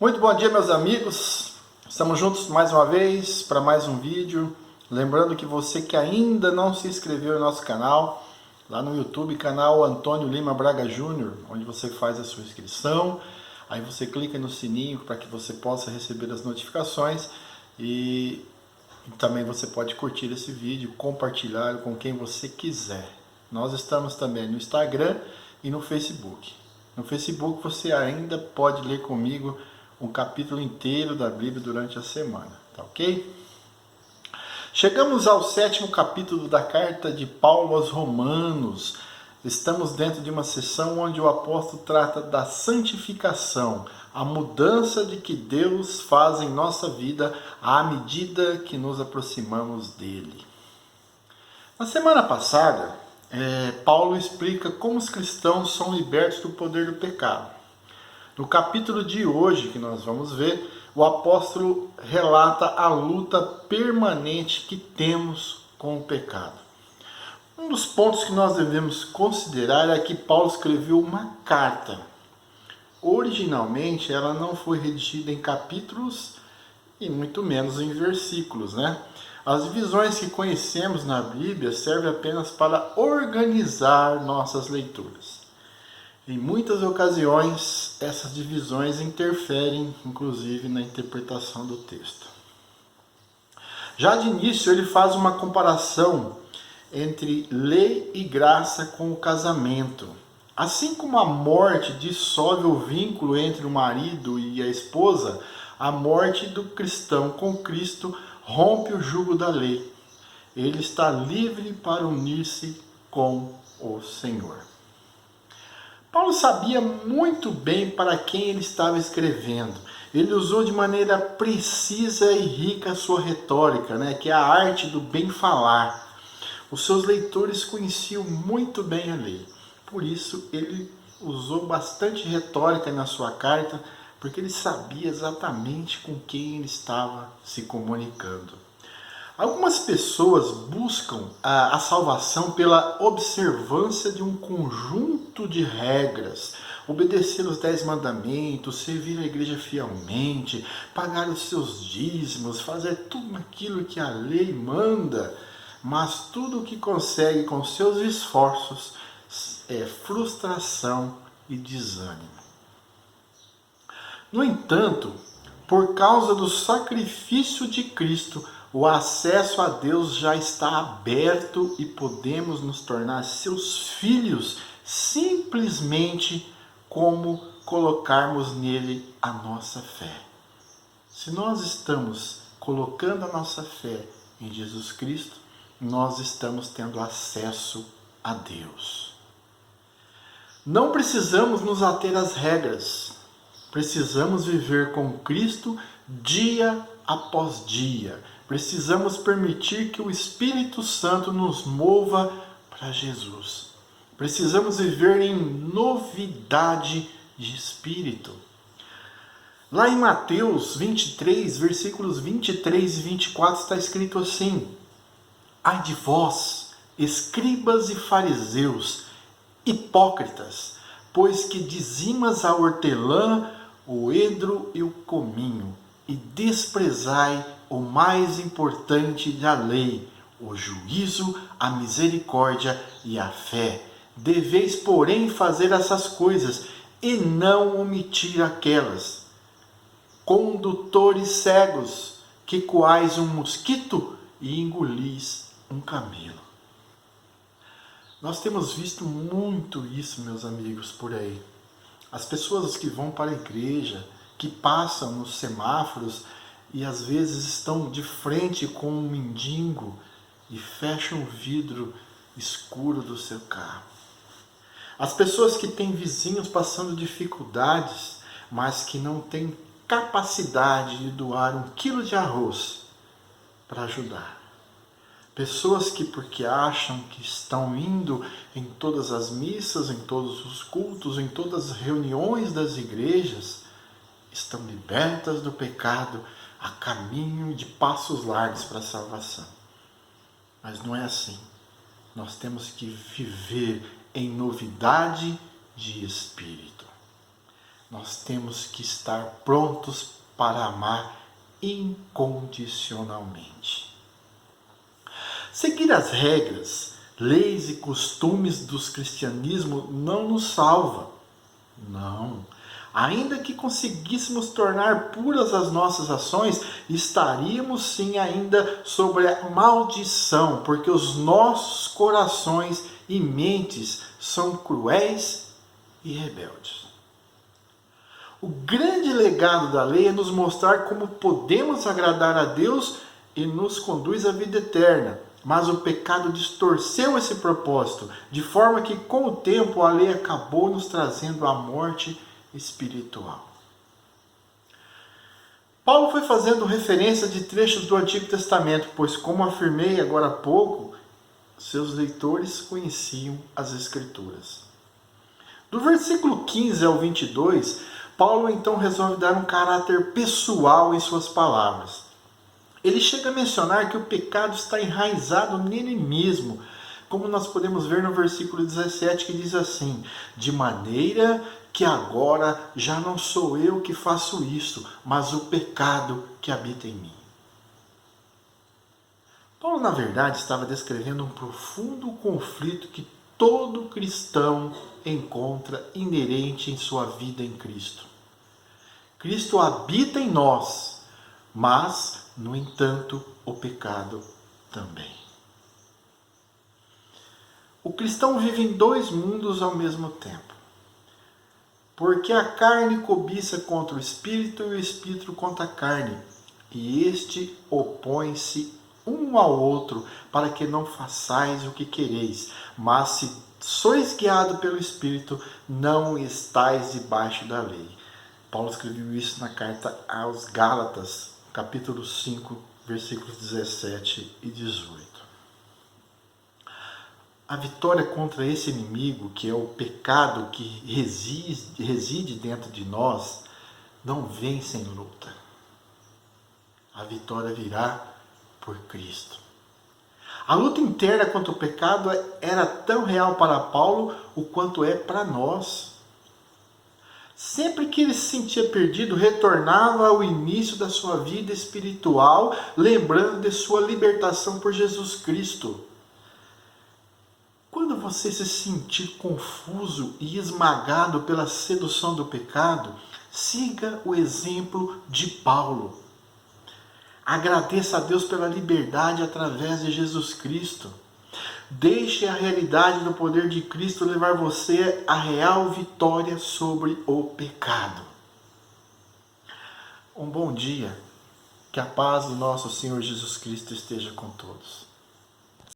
Muito bom dia, meus amigos. Estamos juntos mais uma vez para mais um vídeo. Lembrando que você que ainda não se inscreveu no nosso canal, lá no YouTube, canal Antônio Lima Braga Júnior, onde você faz a sua inscrição. Aí você clica no sininho para que você possa receber as notificações e também você pode curtir esse vídeo, compartilhar com quem você quiser. Nós estamos também no Instagram e no Facebook. No Facebook você ainda pode ler comigo um capítulo inteiro da Bíblia durante a semana, tá ok? Chegamos ao 7º capítulo da carta de Paulo aos Romanos. Estamos dentro de uma sessão onde o apóstolo trata da santificação, a mudança de que Deus faz em nossa vida à medida que nos aproximamos dele. Na semana passada, Paulo explica como os cristãos são libertos do poder do pecado. No capítulo de hoje, que nós vamos ver, o apóstolo relata a luta permanente que temos com o pecado. Um dos pontos que nós devemos considerar é que Paulo escreveu uma carta. Originalmente, ela não foi redigida em capítulos e muito menos em versículos, né? As divisões que conhecemos na Bíblia servem apenas para organizar nossas leituras. Em muitas ocasiões, essas divisões interferem, inclusive, na interpretação do texto. Já de início, ele faz uma comparação entre lei e graça com o casamento. Assim como a morte dissolve o vínculo entre o marido e a esposa, a morte do cristão com Cristo rompe o jugo da lei. Ele está livre para unir-se com o Senhor. Paulo sabia muito bem para quem ele estava escrevendo. Ele usou de maneira precisa e rica a sua retórica, que é a arte do bem falar. Os seus leitores conheciam muito bem a lei. Por isso, ele usou bastante retórica na sua carta, porque ele sabia exatamente com quem ele estava se comunicando. Algumas pessoas buscam a salvação pela observância de um conjunto de regras, obedecer os 10 mandamentos, servir a igreja fielmente, pagar os seus dízimos, fazer tudo aquilo que a lei manda, mas tudo o que consegue com seus esforços é frustração e desânimo. No entanto, por causa do sacrifício de Cristo, o acesso a Deus já está aberto e podemos nos tornar seus filhos simplesmente como colocarmos nele a nossa fé. Se nós estamos colocando a nossa fé em Jesus Cristo, nós estamos tendo acesso a Deus. Não precisamos nos ater às regras. Precisamos viver com Cristo dia após dia. Precisamos permitir que o Espírito Santo nos mova para Jesus. Precisamos viver em novidade de espírito. Lá em Mateus 23, versículos 23 e 24, está escrito assim: Ai de vós, escribas e fariseus, hipócritas, pois que dizimas a hortelã, o edro e o cominho, e desprezai o mais importante da lei, o juízo, a misericórdia e a fé. Deveis, porém, fazer essas coisas, e não omitir aquelas. Condutores cegos, que coais um mosquito e engolis um camelo. Nós temos visto muito isso, meus amigos, por aí. As pessoas que vão para a igreja, que passam nos semáforos e às vezes estão de frente com um mendigo e fecham o vidro escuro do seu carro. As pessoas que têm vizinhos passando dificuldades, mas que não têm capacidade de doar 1 quilo de arroz para ajudar. Pessoas que, porque acham que estão indo em todas as missas, em todos os cultos, em todas as reuniões das igrejas, estão libertas do pecado a caminho de passos largos para a salvação. Mas não é assim. Nós temos que viver em novidade de espírito. nós temos que estar prontos para amar incondicionalmente. Seguir as regras, leis e costumes dos cristianismo não nos salva. Não. Ainda que conseguíssemos tornar puras as nossas ações, estaríamos sim ainda sobre a maldição, porque os nossos corações e mentes são cruéis e rebeldes. O grande legado da lei é nos mostrar como podemos agradar a Deus e nos conduz à vida eterna. Mas o pecado distorceu esse propósito, de forma que com o tempo a lei acabou nos trazendo a morte espiritual. Paulo foi fazendo referência de trechos do Antigo Testamento, pois, como afirmei agora há pouco, seus leitores conheciam as Escrituras. Do versículo 15 ao 22, Paulo então resolve dar um caráter pessoal em suas palavras. Ele chega a mencionar que o pecado está enraizado nele mesmo, como nós podemos ver no versículo 17, que diz assim: de maneira que agora já não sou eu que faço isso, mas o pecado que habita em mim. Paulo, na verdade, estava descrevendo um profundo conflito que todo cristão encontra inerente em sua vida em Cristo. Cristo habita em nós, mas, no entanto, o pecado também. O cristão vive em dois mundos ao mesmo tempo. Porque a carne cobiça contra o espírito e o espírito contra a carne, e este opõe-se um ao outro, para que não façais o que quereis. Mas se sois guiados pelo Espírito, não estáis debaixo da lei. Paulo escreveu isso na carta aos Gálatas, capítulo 5, versículos 17 e 18. A vitória contra esse inimigo, que é o pecado que reside dentro de nós, não vem sem luta. A vitória virá por Cristo. A luta interna contra o pecado era tão real para Paulo o quanto é para nós. Sempre que ele se sentia perdido, retornava ao início da sua vida espiritual, lembrando de sua libertação por Jesus Cristo. Quando você se sentir confuso e esmagado pela sedução do pecado, siga o exemplo de Paulo. Agradeça a Deus pela liberdade através de Jesus Cristo. Deixe a realidade do poder de Cristo levar você à real vitória sobre o pecado. Um bom dia. Que a paz do nosso Senhor Jesus Cristo esteja com todos.